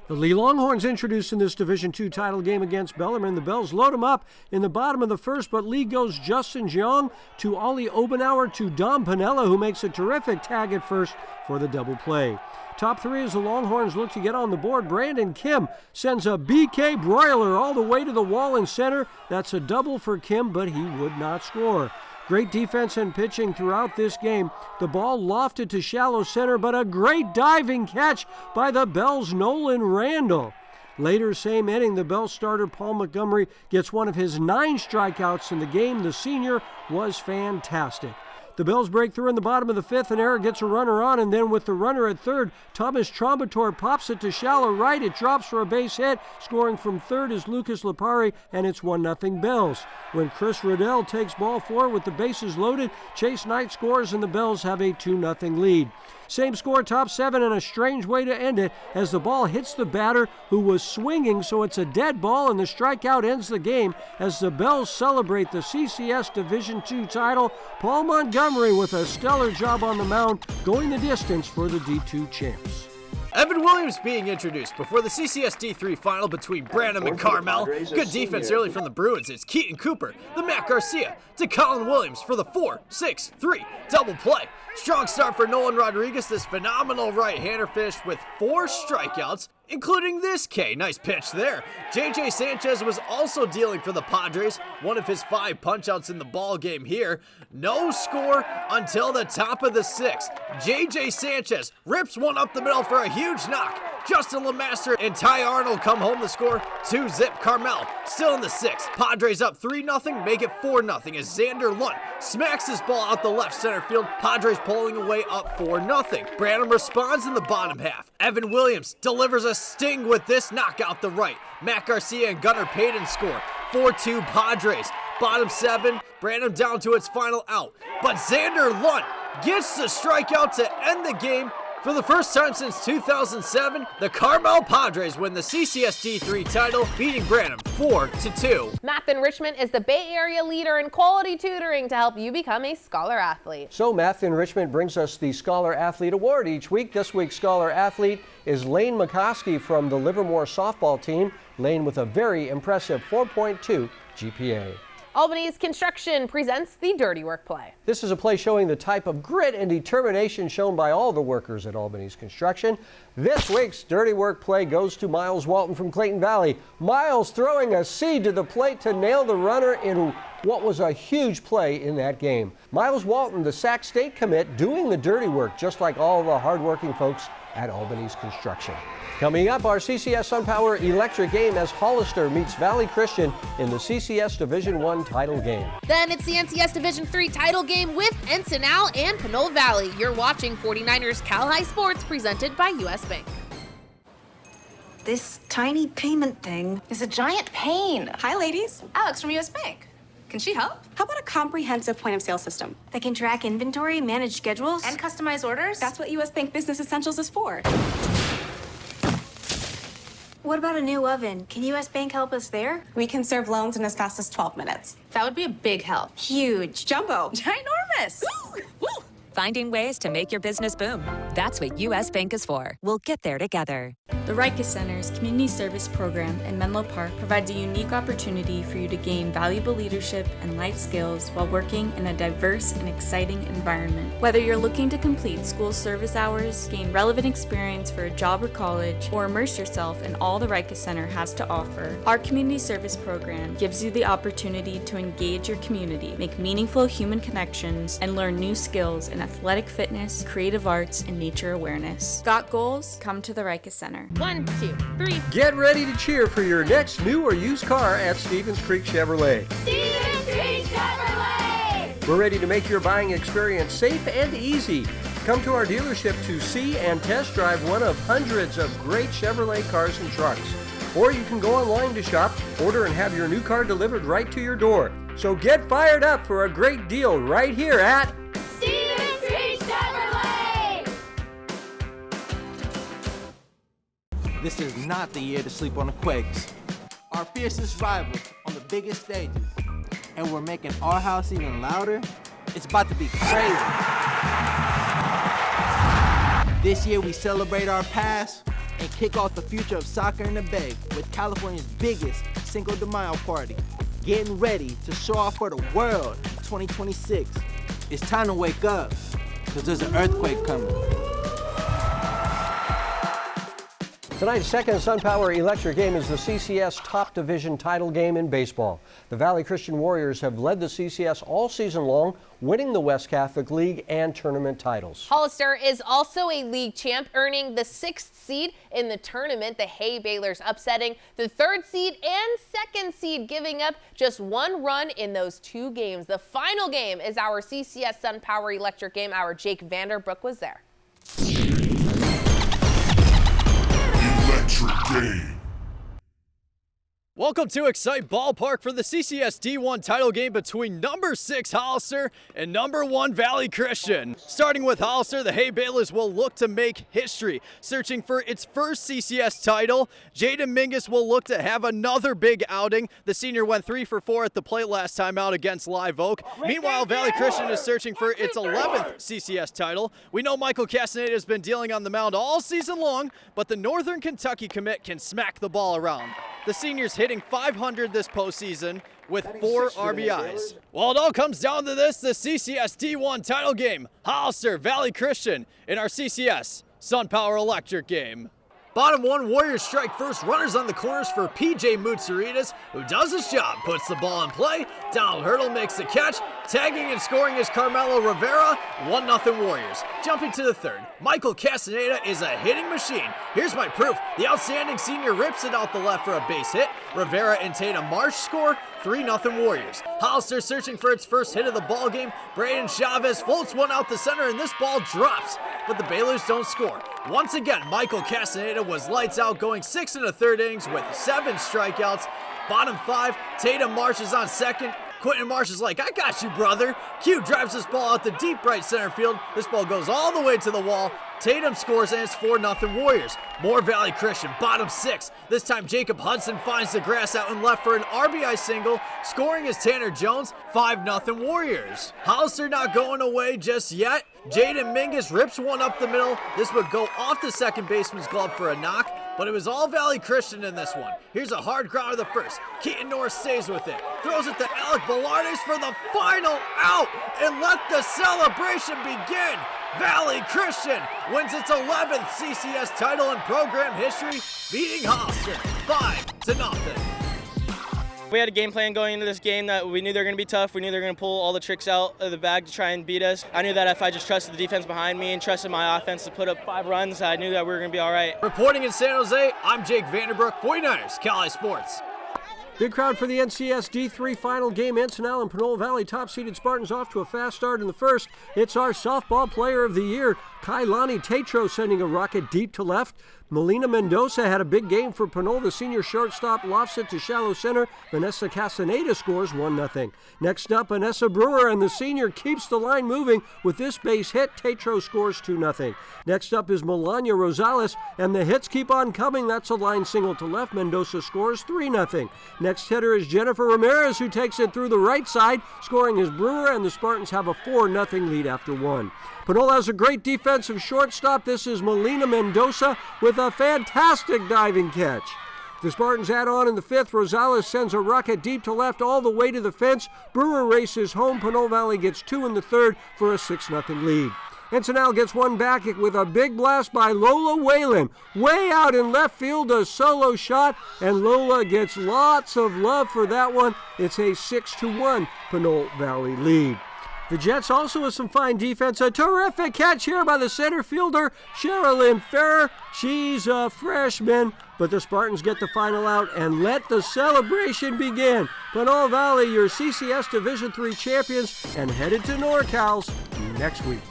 The Lee Longhorns introduced in this Division II title game against Bellarmine. The Bells load them up in the bottom of the first, but Lee goes Justin Jeong to Ollie Obenauer to Dom Panella, who makes a terrific tag at first for the double play. Top 3 as the Longhorns look to get on the board. Brandon Kim sends a BK broiler all the way to the wall in center. That's a double for Kim, but he would not score. Great defense and pitching throughout this game. The ball lofted to shallow center, but a great diving catch by the Bells' Nolan Randall. Later, same inning, the Bells starter Paul Montgomery gets one of his 9 strikeouts in the game. The senior was fantastic. The Bells break through in the bottom of the 5th, and Eric gets a runner on, and then with the runner at third, Thomas Trombator pops it to shallow right. It drops for a base hit. Scoring from third is Lucas Lapari, and it's 1-0 Bells. When Chris Riddell takes ball 4 with the bases loaded, Chase Knight scores, and the Bells have a 2-0 lead. Same score, top 7, and a strange way to end it as the ball hits the batter who was swinging, so it's a dead ball, and the strikeout ends the game as the Bells celebrate the CCS Division II title. Paul Montgomery with a stellar job on the mound, going the distance for the D2 champs. Evan Williams being introduced before the CCS D3 final between Branham and Carmel. Good defense early from the Bruins. It's Keaton Cooper, the Matt Garcia, to Colin Williams for the 4-6-3 double play. Strong start for Nolan Rodriguez. This phenomenal right-hander finished with 4 strikeouts, including this K. Nice pitch there. JJ Sanchez was also dealing for the Padres, one of his 5 punch-outs in the ball game here. No score until the top of the 6th. JJ Sanchez rips one up the middle for a huge knock. Justin LeMaster and Ty Arnold come home to score 2-zip. Carmel still in the 6th. Padres up 3-0, make it 4-0 as Xander Lunt smacks this ball out the left center field. Padres pulling away up 4-0. Branham responds in the bottom half. Evan Williams delivers a sting with this knockout the right. Matt Garcia and Gunnar Payton score 4-2 Padres. Bottom 7, Branham down to its final out. But Xander Lunt gets the strikeout to end the game. For the first time since 2007, the Carmel Padres win the CCS D3 title, beating Branham 4-2. Math Enrichment is the Bay Area leader in quality tutoring to help you become a Scholar Athlete. So Math Enrichment brings us the Scholar Athlete Award each week. This week's Scholar Athlete is Lane McCoskey from the Livermore softball team. Lane with a very impressive 4.2 GPA. Albany's Construction presents the Dirty Work Play. This is a play showing the type of grit and determination shown by all the workers at Albany's Construction. This week's Dirty Work Play goes to Miles Walton from Clayton Valley. Miles throwing a seed to the plate to nail the runner in what was a huge play in that game. Miles Walton, the Sac State commit, doing the dirty work, just like all the hardworking folks at Albany's Construction. Coming up, our CCS SunPower Electric game as Hollister meets Valley Christian in the CCS Division I title game. Then it's the NCS Division III title game with Encinal and Pinole Valley. You're watching 49ers Cal High Sports presented by U.S. Bank. This tiny payment thing is a giant pain. Hi, ladies. Alex from U.S. Bank. Can she help? How about a comprehensive point-of-sale system that can track inventory, manage schedules, and customize orders? That's what U.S. Bank Business Essentials is for. What about a new oven? Can U.S. Bank help us there? We can serve loans in as fast as 12 minutes. That would be a big help. Huge. Jumbo. Ginormous. Woo! Finding ways to make your business boom. That's what U.S. Bank is for. We'll get there together. The Rikers Center's Community Service Program in Menlo Park provides a unique opportunity for you to gain valuable leadership and life skills while working in a diverse and exciting environment. Whether you're looking to complete school service hours, gain relevant experience for a job or college, or immerse yourself in all the Rikers Center has to offer, our Community Service Program gives you the opportunity to engage your community, make meaningful human connections, and learn new skills in athletic fitness, creative arts, and nature awareness. Got goals? Come to the Rikers Center. 1, 2, 3. Get ready to cheer for your next new or used car at Stevens Creek Chevrolet. Stevens Creek Chevrolet! We're ready to make your buying experience safe and easy. Come to our dealership to see and test drive one of hundreds of great Chevrolet cars and trucks. Or you can go online to shop, order, and have your new car delivered right to your door. So get fired up for a great deal right here at Stevens Creek Chevrolet! This is not the year to sleep on the Quakes. Our fiercest rivals on the biggest stages. And we're making our house even louder. It's about to be crazy. This year we celebrate our past and kick off the future of soccer in the Bay with California's biggest Cinco de Mayo party. Getting ready to show off for the world 2026. It's time to wake up, because there's an earthquake coming. Tonight's second SunPower Electric game is the CCS Top Division title game in baseball. The Valley Christian Warriors have led the CCS all season long, winning the West Catholic League and tournament titles. Hollister is also a league champ, earning the 6th seed in the tournament. The Hay Baylors upsetting the 3rd seed and 2nd seed, giving up just 1 run in those 2 games. The final game is our CCS SunPower Electric game. Our Jake Vanderbrook was there. Electric game. Welcome to Excite Ballpark for the CCS D1 title game between number 6 Hollister and number 1 Valley Christian. Starting with Hollister, the Hay Baylors will look to make history, searching for its first CCS title. Jaden Mingus will look to have another big outing. The senior went 3 for 4 at the plate last time out against Live Oak. Meanwhile, Valley Christian is searching for its 11th CCS title. We know Michael Castaneda has been dealing on the mound all season long, but the Northern Kentucky commit can smack the ball around. The seniors hitting .500 this postseason with 4 RBIs. Well, it all comes down to this, the CCS D1 title game. Hollister, Valley Christian in our CCS SunPower Electric game. Bottom 1, Warriors strike first. Runners on the corners for PJ Mutsaritas, who does his job, puts the ball in play. Donald Hurdle makes the catch. Tagging and scoring is Carmelo Rivera. 1-0 Warriors. Jumping to the 3rd, Michael Castaneda is a hitting machine. Here's my proof. The outstanding senior rips it out the left for a base hit. Rivera and Tatum Marsh score. 3-0 Warriors. Hollister searching for its first hit of the ball game. Braden Chavez floats one out the center, and this ball drops, but the Baylors don't score. Once again, Michael Castaneda was lights out, going 6 1/3 innings with 7 strikeouts. Bottom 5, Tatum Marsh is on second. Quentin Marsh is like, I got you, brother. Q drives this ball out to deep right center field. This ball goes all the way to the wall. Tatum scores, and it's 4-0 Warriors. More Valley Christian, bottom 6. This time Jacob Hudson finds the grass out and left for an RBI single. Scoring is Tanner Jones, 5-0 Warriors. Hollister not going away just yet. Jaden Mingus rips one up the middle. This would go off the second baseman's glove for a knock, but it was all Valley Christian in this one. Here's a hard ground to the first. Keaton Norris stays with it. Throws it to Alec Velardes for the final out, and let the celebration begin. Valley Christian wins its 11th CCS title in program history, beating Hollister 5-0. We had a game plan going into this game that we knew they were going to be tough. We knew they were going to pull all the tricks out of the bag to try and beat us. I knew that if I just trusted the defense behind me and trusted my offense to put up 5 runs, I knew that we were going to be all right. Reporting in San Jose, I'm Jake Vanderbrook, 49ers, Cali Sports. Big crowd for the NCS D3 final game. Encinal and Pinole Valley top-seeded Spartans off to a fast start in the first. It's our softball player of the year, Kailani Tatro, sending a rocket deep to left. Melina Mendoza had a big game for Pinole. The senior shortstop lofts it to shallow center. Vanessa Castaneda scores 1-0. Next up, Vanessa Brewer, and the senior keeps the line moving. With this base hit, Tatro scores 2-0. Next up is Melania Rosales, and the hits keep on coming. That's a line single to left. Mendoza scores 3-0. Next hitter is Jennifer Ramirez, who takes it through the right side. Scoring is Brewer, and the Spartans have a 4-0 lead after 1. Pinole has a great defensive shortstop. This is Melina Mendoza with a fantastic diving catch. The Spartans add on in the 5th. Rosales sends a rocket deep to left all the way to the fence. Brewer races home. Pinole Valley gets 2 in the 3rd for a 6-0 lead. Encinal gets one back with a big blast by Lola Whalen. Way out in left field, a solo shot, and Lola gets lots of love for that one. It's a 6-1 Pinole Valley lead. The Jets also with some fine defense. A terrific catch here by the center fielder, Sherilyn Ferrer. She's a freshman, but the Spartans get the final out and let the celebration begin. Pinole Valley, your CCS Division III champions, and headed to NorCal's next week.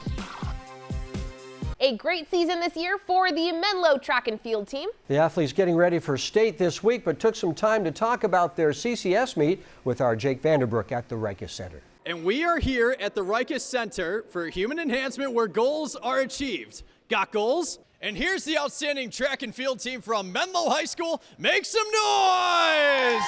A great season this year for the Menlo track and field team. The athletes getting ready for state this week, but took some time to talk about their CCS meet with our Jake Vanderbrook at the Rikus Center. And we are here at the Rikus Center for Human Enhancement, where goals are achieved. Got goals? And here's the outstanding track and field team from Menlo High School. Make some noise!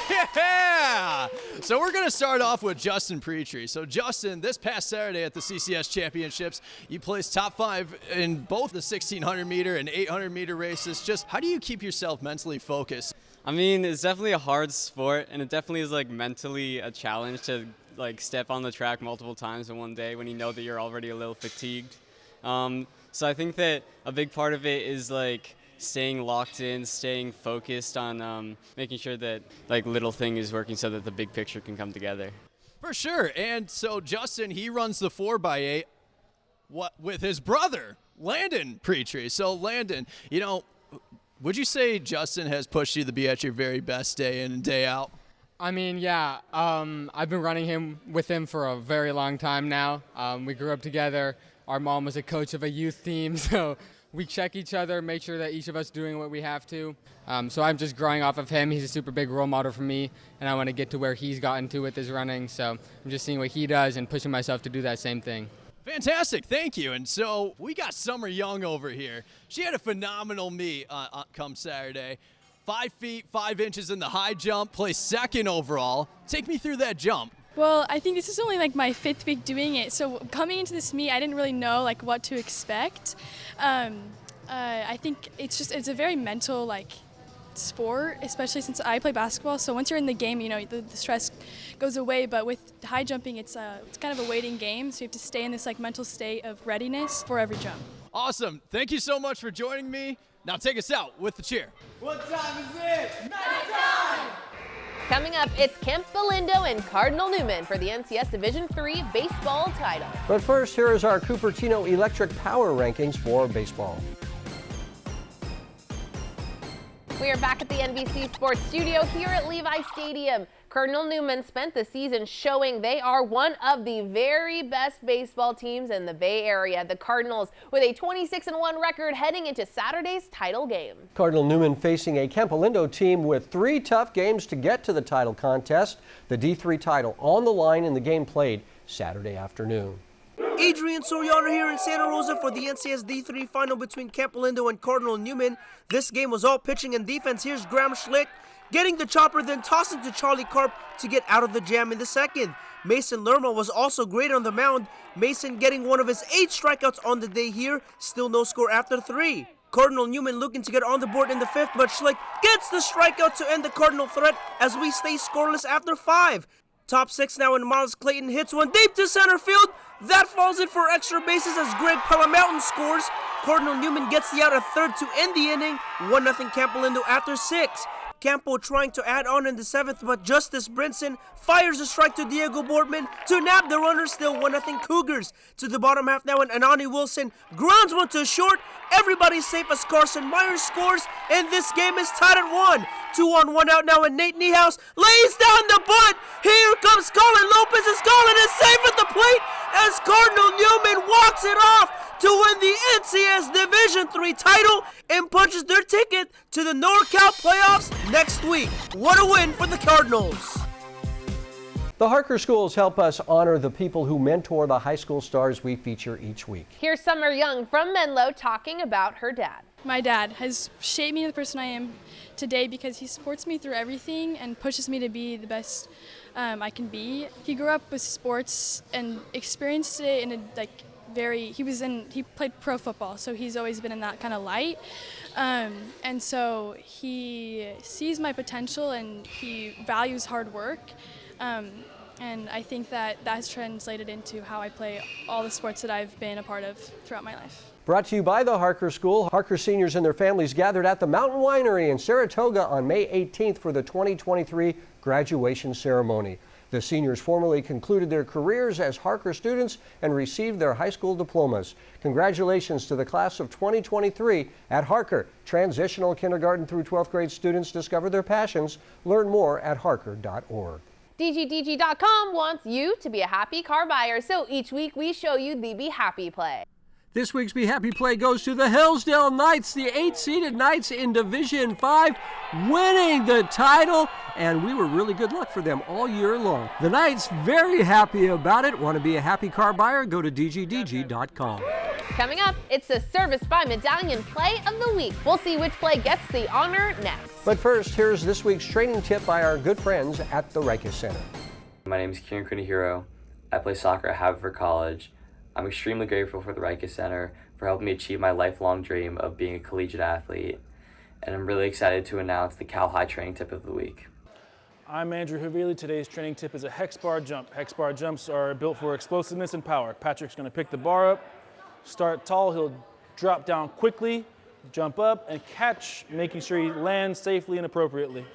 Yeah! So we're going to start off with Justin Petrie. So Justin, this past Saturday at the CCS Championships, you placed top 5 in both the 1600 meter and 800 meter races. Just how do you keep yourself mentally focused? I mean, it's definitely a hard sport, and it definitely is like mentally a challenge to like step on the track multiple times in one day when you know that you're already a little fatigued. So I think that a big part of it is like staying locked in, staying focused on making sure that like little thing is working so that the big picture can come together. For sure. And so Justin, he runs the 4x8 with his brother, Landon Petrie. So Landon, you know, would you say Justin has pushed you to be at your very best day in and day out? I mean, yeah. I've been running with him for a very long time now. We grew up together. Our mom was a coach of a youth team, so we check each other, make sure that each of us doing what we have to. So I'm just growing off of him. He's a super big role model for me, and I want to get to where he's gotten to with his running. So I'm just seeing what he does and pushing myself to do that same thing. Fantastic, thank you. And so we got Summer Young over here. She had a phenomenal meet come Saturday. 5 feet, 5 inches in the high jump, placed 2nd overall. Take me through that jump. Well, I think this is only like my 5th week doing it. So coming into this meet, I didn't really know like what to expect. I think it's a very mental like sport, especially since I play basketball. So once you're in the game, you know, the stress goes away. But with high jumping, it's kind of a waiting game. So you have to stay in this like mental state of readiness for every jump. Awesome. Thank you so much for joining me. Now take us out with the cheer. What time is it? Nighttime! Coming up, it's Camp Belindo and Cardinal Newman for the NCS Division III baseball title. But first, here is our Cupertino Electric Power Rankings for baseball. We are back at the NBC Sports Studio here at Levi Stadium. Cardinal Newman spent the season showing they are one of the very best baseball teams in the Bay Area. The Cardinals with a 26-1 record heading into Saturday's title game. Cardinal Newman facing a Camp Belindo team with 3 tough games to get to the title contest. The D3 title on the line in the game played Saturday afternoon. Adrian Soriano here in Santa Rosa for the NCS D3 final between Camp Belindo and Cardinal Newman. This game was all pitching and defense. Here's Graham Schlick getting the chopper, then tossing to Charlie Karp to get out of the jam in the second. Mason Lerma was also great on the mound. Mason getting one of his 8 strikeouts on the day here. Still no score after 3. Cardinal Newman looking to get on the board in the 5th, but Schlick gets the strikeout to end the Cardinal threat as we stay scoreless after 5. Top 6 now, and Miles Clayton hits one deep to center field. That falls in for extra bases as Greg Palamountain scores. Cardinal Newman gets the out at 3rd to end the inning. 1-0 Camp Belindo after 6. Campo trying to add on in the 7th, but Justice Brinson fires a strike to Diego Bortman to nab the runner. Still 1-0 Cougars. To the bottom half now, and Anani Wilson grounds one to short. Everybody's safe as Carson Myers scores, and this game is tied at 1. 2-on-1 out now, and Nate Niehaus lays down the bunt. Here comes Colin Lopez, and Colin is safe at the plate as Cardinal Newman walks it off to win the NCS Division III title and punches their ticket to the NorCal playoffs next week. What a win for the Cardinals. The Harker Schools help us honor the people who mentor the high school stars we feature each week. Here's Summer Young from Menlo talking about her dad. My dad has shaped me to the person I am today because he supports me through everything and pushes me to be the best I can be. He grew up with sports and experienced it in a he played pro football, so he's always been in that kind of light. And so he sees my potential and he values hard work. And I think that has translated into how I play all the sports that I've been a part of throughout my life. Brought to you by the Harker School. Harker seniors and their families gathered at the Mountain Winery in Saratoga on May 18th for the 2023 graduation ceremony. The seniors formally concluded their careers as Harker students and received their high school diplomas. Congratulations to the class of 2023 at Harker. Transitional kindergarten through 12th grade students discover their passions. Learn more at harker.org. DGDG.com wants you to be a happy car buyer, so each week we show you the Be Happy play. This week's Be Happy play goes to the Hillsdale Knights, the 8-seeded Knights in Division 5, winning the title, and we were really good luck for them all year long. The Knights very happy about it. Want to be a happy car buyer? Go to DGDG.com. Coming up, it's the Service by Medallion play of the week. We'll see which play gets the honor next. But first, here's this week's training tip by our good friends at the Rikus Center. My name is Kieran Kunihiro. I play soccer at Haverford College. I'm extremely grateful for the Rikus Center for helping me achieve my lifelong dream of being a collegiate athlete. And I'm really excited to announce the Cal High training tip of the week. I'm Andrew Havili. Today's training tip is a hex bar jump. Hex bar jumps are built for explosiveness and power. Patrick's going to pick the bar up, start tall, he'll drop down quickly, jump up, and catch, making sure he lands safely and appropriately.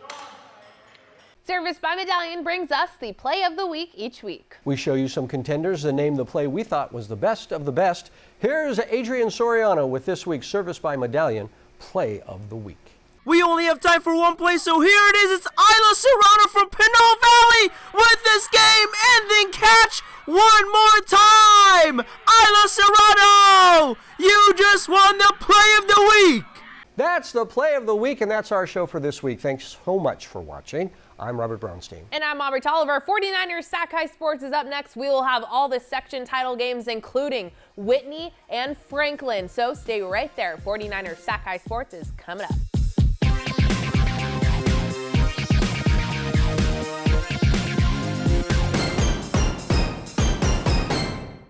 Service by Medallion brings us the play of the week each week. We show you some contenders and name the play we thought was the best of the best. Here's Adrian Soriano with this week's Service by Medallion play of the week. We only have time for one play, so here it is. It's Isla Serrano from Pinole Valley with this game-ending catch one more time. Isla Serrano, you just won the play of the week. That's the play of the week, and that's our show for this week. Thanks so much for watching. I'm Robert Brownstein. And I'm Aubrey Tolliver. 49ers Sac High Sports is up next. We will have all the section title games, including Whitney and Franklin. So stay right there. 49ers Sac High Sports is coming up.